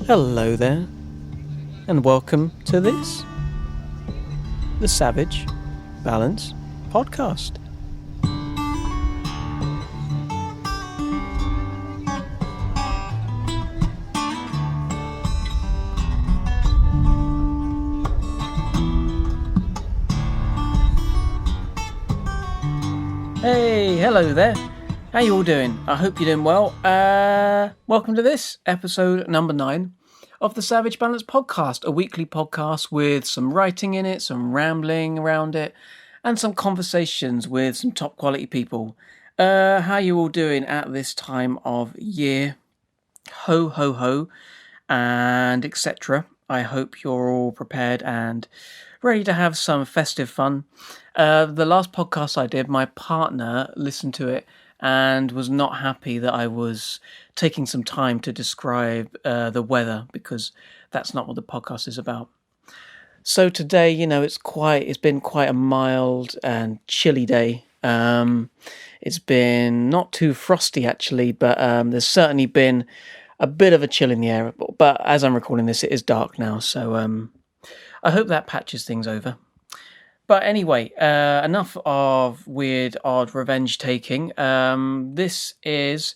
Hello there, and welcome to this, the Savage Balance Podcast. Hey, hello there. How you all doing? I hope you're doing well. Welcome to this episode number 9 of the Savage Balance Podcast, a weekly podcast with some writing in it, some rambling around it, and some conversations with some top quality people. How you all doing at this time of year? Ho, ho, ho, and etc. I hope you're all prepared and ready to have some festive fun. The last podcast I did, my partner listened to it and was not happy that I was taking some time to describe the weather, because that's not what the podcast is about. So today, it's been quite a mild and chilly day. It's been not too frosty actually, but there's certainly been a bit of a chill in the air. But as I'm recording this, it is dark now, so I hope that patches things over. But anyway, enough of weird, odd revenge taking. This is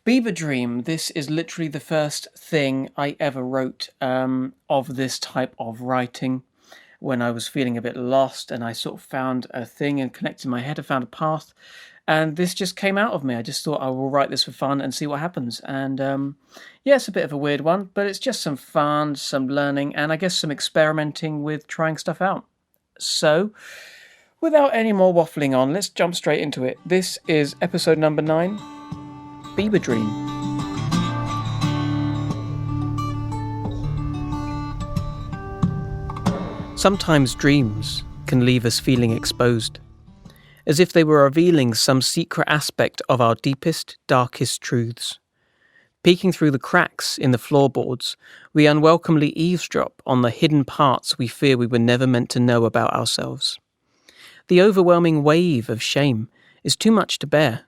Beiber Dream. This is literally the first thing I ever wrote of this type of writing when I was feeling a bit lost, and I sort of found a thing and connected in my head. I found a path, and this just came out of me. I just thought I will write this for fun and see what happens. And yeah, it's a bit of a weird one, but it's just some fun, some learning, and I guess some experimenting with trying stuff out. So, without any more waffling on, let's jump straight into it. This is episode number 9, Beiber Dream. Sometimes dreams can leave us feeling exposed, as if they were revealing some secret aspect of our deepest, darkest truths. Peeking through the cracks in the floorboards, we unwelcomely eavesdrop on the hidden parts we fear we were never meant to know about ourselves. The overwhelming wave of shame is too much to bear,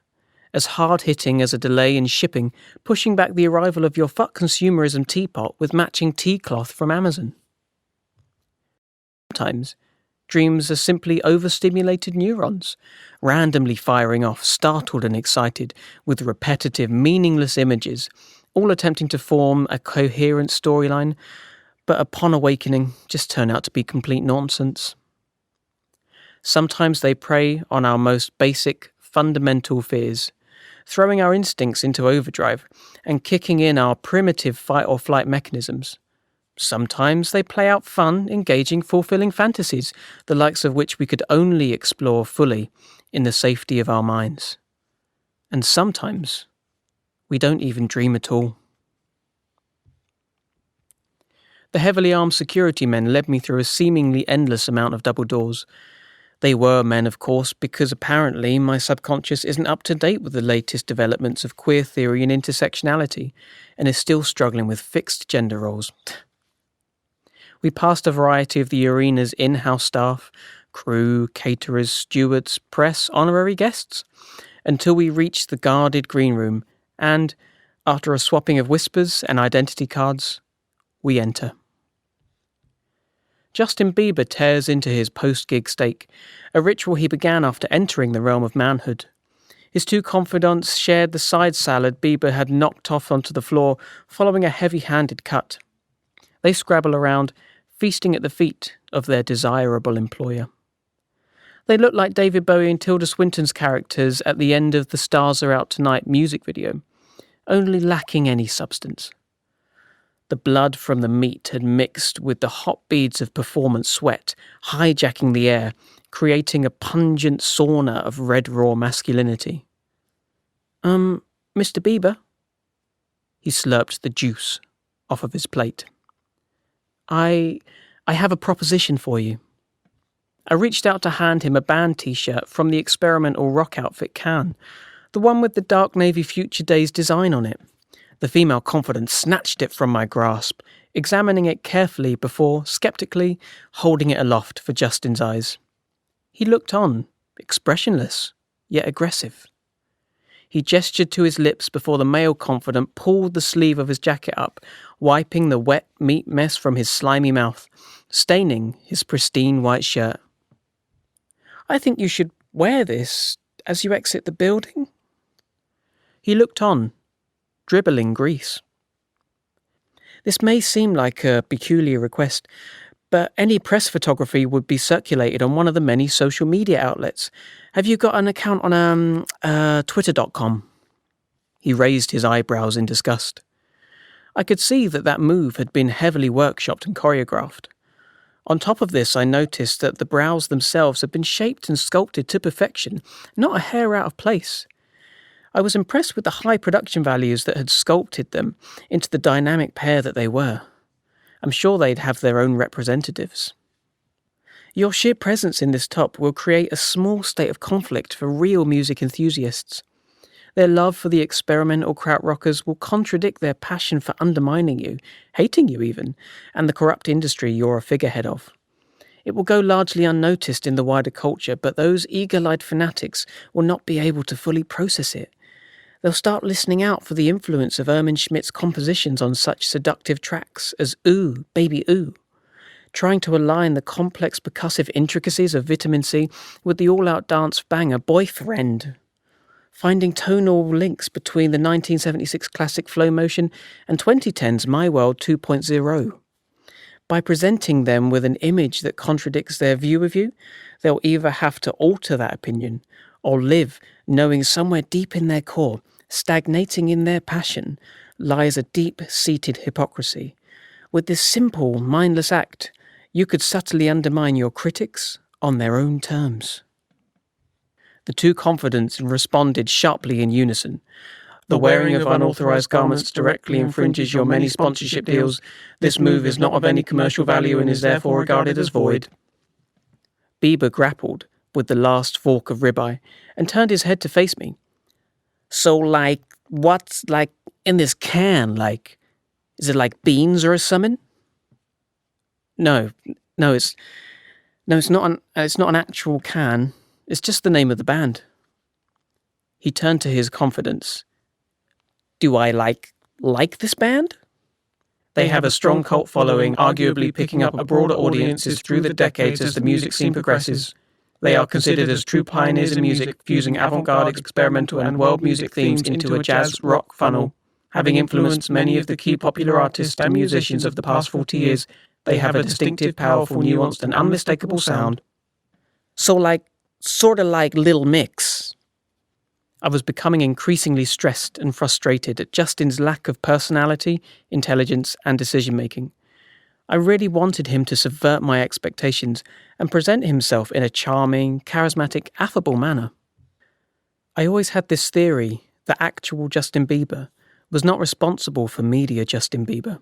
as hard-hitting as a delay in shipping, pushing back the arrival of your fuck consumerism teapot with matching tea cloth from Amazon. Sometimes, dreams are simply overstimulated neurons, randomly firing off, startled and excited, with repetitive, meaningless images, all attempting to form a coherent storyline, but upon awakening, just turn out to be complete nonsense. Sometimes they prey on our most basic, fundamental fears, throwing our instincts into overdrive and kicking in our primitive fight-or-flight mechanisms. Sometimes they play out fun, engaging, fulfilling fantasies, the likes of which we could only explore fully in the safety of our minds. And sometimes we don't even dream at all. The heavily armed security men led me through a seemingly endless amount of double doors. They were men, of course, because apparently my subconscious isn't up to date with the latest developments of queer theory and intersectionality, and is still struggling with fixed gender roles. We passed a variety of the arena's in-house staff, crew, caterers, stewards, press, honorary guests, until we reached the guarded green room, and, after a swapping of whispers and identity cards, we enter. Justin Beiber tears into his post-gig steak, a ritual he began after entering the realm of manhood. His two confidants shared the side salad Beiber had knocked off onto the floor following a heavy-handed cut. They scrabble around, feasting at the feet of their desirable employer. They look like David Bowie and Tilda Swinton's characters at the end of the Stars Are Out Tonight music video, only lacking any substance. The blood from the meat had mixed with the hot beads of performance sweat, hijacking the air, creating a pungent sauna of red raw masculinity. Mr. Beiber? He slurped the juice off of his plate. I have a proposition for you. I reached out to hand him a band t-shirt from the experimental rock outfit Can, the one with the dark navy Future Days design on it. The female confidant snatched it from my grasp, examining it carefully before, skeptically, holding it aloft for Justin's eyes. He looked on, expressionless, yet aggressive. He gestured to his lips before the male confidant pulled the sleeve of his jacket up, wiping the wet meat mess from his slimy mouth, staining his pristine white shirt. "I think you should wear this as you exit the building." He looked on, dribbling grease. This may seem like a peculiar request, but any press photography would be circulated on one of the many social media outlets. "Have you got an account on twitter.com? He raised his eyebrows in disgust. I could see that move had been heavily workshopped and choreographed. On top of this, I noticed that the brows themselves had been shaped and sculpted to perfection, not a hair out of place. I was impressed with the high production values that had sculpted them into the dynamic pair that they were. I'm sure they'd have their own representatives. Your sheer presence in this top will create a small state of conflict for real music enthusiasts. Their love for the experimental krautrockers will contradict their passion for undermining you, hating you even, and the corrupt industry you're a figurehead of. It will go largely unnoticed in the wider culture, but those eagle-eyed fanatics will not be able to fully process it. They'll start listening out for the influence of Ermin Schmidt's compositions on such seductive tracks as Ooh, Baby Ooh, trying to align the complex percussive intricacies of Vitamin C with the all-out dance banger Boyfriend, finding tonal links between the 1976 classic Flow Motion and 2010's My World 2.0. By presenting them with an image that contradicts their view of you, they'll either have to alter that opinion or live knowing somewhere deep in their core, stagnating in their passion, lies a deep-seated hypocrisy. With this simple, mindless act, you could subtly undermine your critics on their own terms. The two confidants responded sharply in unison. The wearing of unauthorized garments directly infringes your many sponsorship deals. This move is not of any commercial value and is therefore regarded as void. Bieber grappled with the last fork of ribeye and turned his head to face me. "So, what's, in this can, is it like beans or a summon?" No, it's not an actual can. It's just the name of the band. He turned to his confidants. "Do I like this band?" They have a strong cult following, arguably picking up a broader audiences through the decades as the music scene progresses. They are considered as true pioneers in music, fusing avant-garde, experimental and world music themes into a jazz-rock funnel. Having influenced many of the key popular artists and musicians of the past 40 years, they have a distinctive, powerful, nuanced and unmistakable sound. "So sort of like Little Mix." I was becoming increasingly stressed and frustrated at Justin's lack of personality, intelligence, and decision-making. I really wanted him to subvert my expectations and present himself in a charming, charismatic, affable manner. I always had this theory that actual Justin Bieber was not responsible for media Justin Bieber.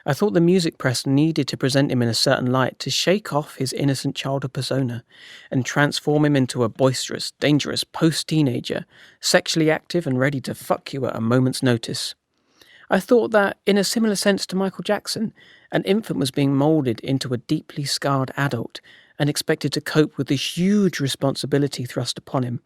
I thought the music press needed to present him in a certain light to shake off his innocent childhood persona and transform him into a boisterous, dangerous post-teenager, sexually active and ready to fuck you at a moment's notice. I thought that, in a similar sense to Michael Jackson, an infant was being moulded into a deeply scarred adult and expected to cope with the huge responsibility thrust upon him,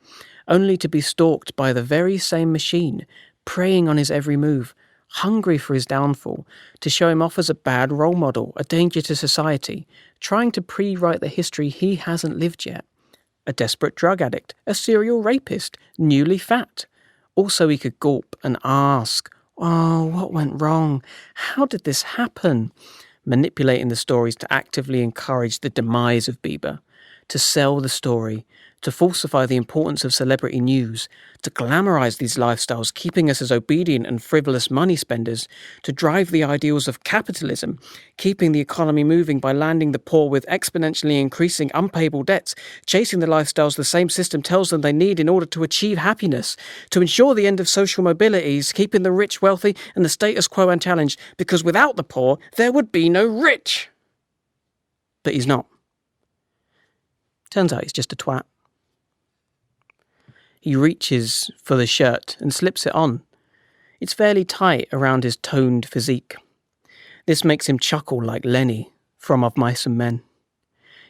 only to be stalked by the very same machine, preying on his every move, hungry for his downfall, to show him off as a bad role model, a danger to society, trying to pre-write the history he hasn't lived yet. A desperate drug addict, a serial rapist, newly fat. Also he could gulp and ask, "Oh, what went wrong? How did this happen?" Manipulating the stories to actively encourage the demise of Bieber, to sell the story, to falsify the importance of celebrity news, to glamorize these lifestyles, keeping us as obedient and frivolous money spenders, to drive the ideals of capitalism, keeping the economy moving by landing the poor with exponentially increasing unpayable debts, chasing the lifestyles the same system tells them they need in order to achieve happiness, to ensure the end of social mobility, keeping the rich wealthy and the status quo unchallenged, because without the poor, there would be no rich. But he's not. Turns out he's just a twat. He reaches for the shirt and slips it on. It's fairly tight around his toned physique. This makes him chuckle like Lenny from Of Mice and Men.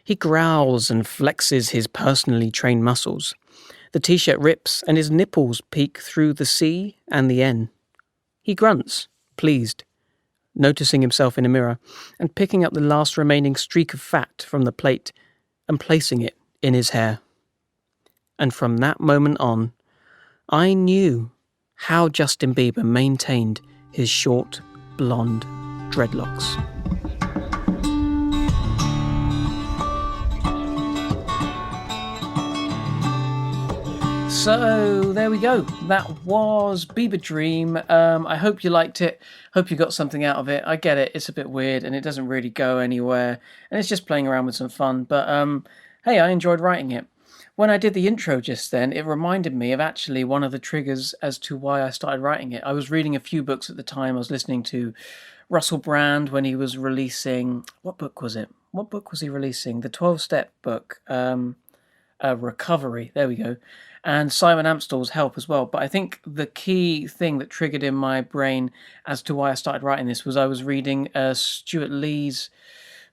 He growls and flexes his personally trained muscles. The t-shirt rips and his nipples peek through the C and the N. He grunts, pleased. noticing himself in a mirror and picking up the last remaining streak of fat from the plate and placing it in his hair. And from that moment on, I knew how Justin Bieber maintained his short, blonde dreadlocks. So there we go. That was Bieber Dream. I hope you liked it. Hope you got something out of it. I get it. It's a bit weird and it doesn't really go anywhere. And it's just playing around with some fun. But hey, I enjoyed writing it. When I did the intro just then, it reminded me of actually one of the triggers as to why I started writing it. I was reading a few books at the time. I was listening to Russell Brand when he was releasing... What book was it? What book was he releasing? The 12-step book. Recovery. There we go. And Simon Amstel's Help as well. But I think the key thing that triggered in my brain as to why I started writing this was I was reading Stuart Lee's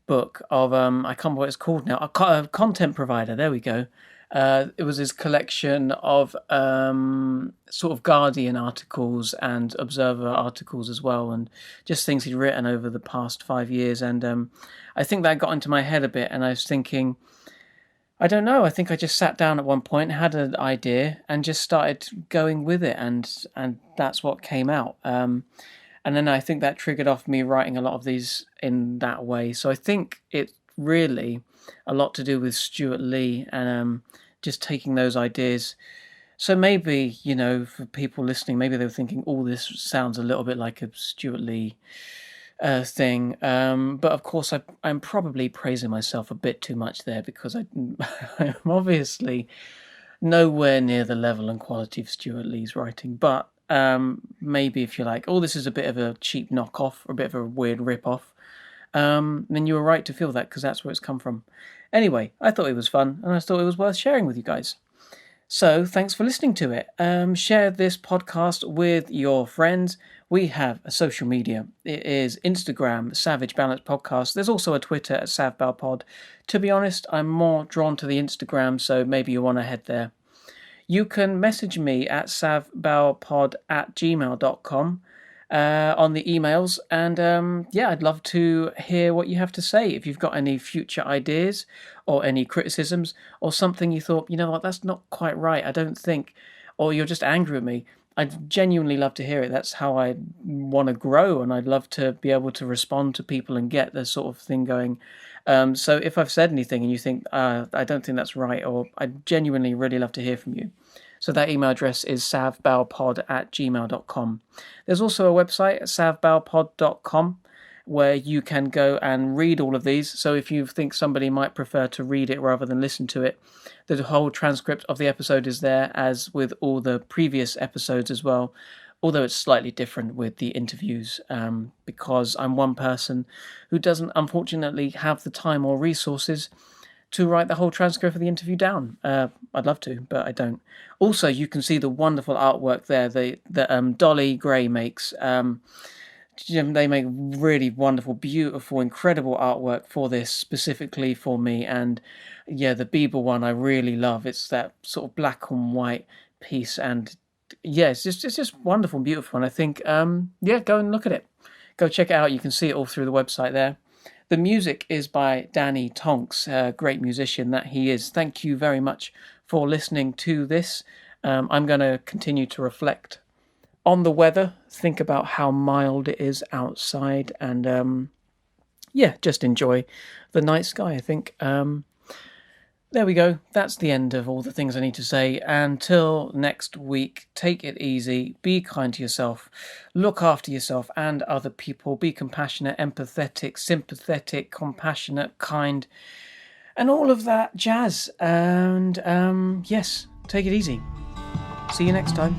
book of, I can't remember what it's called now, a content provider. There we go. It was his collection of sort of Guardian articles and Observer articles as well, and just things he'd written over the past 5 years. And I think that got into my head a bit, and I was thinking, I don't know, I think I just sat down at one point, had an idea, and just started going with it, and that's what came out. And then I think that triggered off me writing a lot of these in that way. So I think it's really a lot to do with Stuart Lee and just taking those ideas. So maybe, you know, for people listening, maybe they were thinking, oh, this sounds a little bit like a Stuart Lee thing. But of course, I'm probably praising myself a bit too much there because I'm obviously nowhere near the level and quality of Stuart Lee's writing. But maybe if you're like, oh, this is a bit of a cheap knockoff or a bit of a weird rip-off, then you were right to feel that because that's where it's come from. Anyway, I thought it was fun and I thought it was worth sharing with you guys. So thanks for listening to it. Share this podcast with your friends. We have a social media. It is Instagram, Savage Balance Podcast. There's also a Twitter at SavBalPod. To be honest, I'm more drawn to the Instagram, so maybe you want to head there. You can message me at savbalpod@gmail.com on the emails. And I'd love to hear what you have to say. If you've got any future ideas or any criticisms or something you thought, you know what, that's not quite right, I don't think, or you're just angry at me, I'd genuinely love to hear it. That's how I want to grow, and I'd love to be able to respond to people and get the sort of thing going. So if I've said anything and you think, I don't think that's right, or I'd genuinely really love to hear from you. So that email address is savbalpod@gmail.com. There's also a website, savbalpod.com, where you can go and read all of these. So if you think somebody might prefer to read it rather than listen to it, the whole transcript of the episode is there, as with all the previous episodes as well, although it's slightly different with the interviews, because I'm one person who doesn't unfortunately have the time or resources to write the whole transcript of the interview down. I'd love to, but I don't. Also, you can see the wonderful artwork there that Dolly Gray makes. They make really wonderful, beautiful, incredible artwork for this, specifically for me. And yeah, the Bieber one I really love. It's that sort of black and white piece, and yeah, it's just wonderful and beautiful. And I think, go and look at it. Go check it out. You can see it all through the website there. The music is by Danny Tonks, a great musician that he is. Thank you very much for listening to this. I'm going to continue to reflect on the weather, think about how mild it is outside, and just enjoy the night sky, I think. There we go. That's the end of all the things I need to say. Until next week, take it easy, be kind to yourself, look after yourself and other people, be compassionate, empathetic, sympathetic, compassionate, kind, and all of that jazz. And yes, take it easy. See you next time.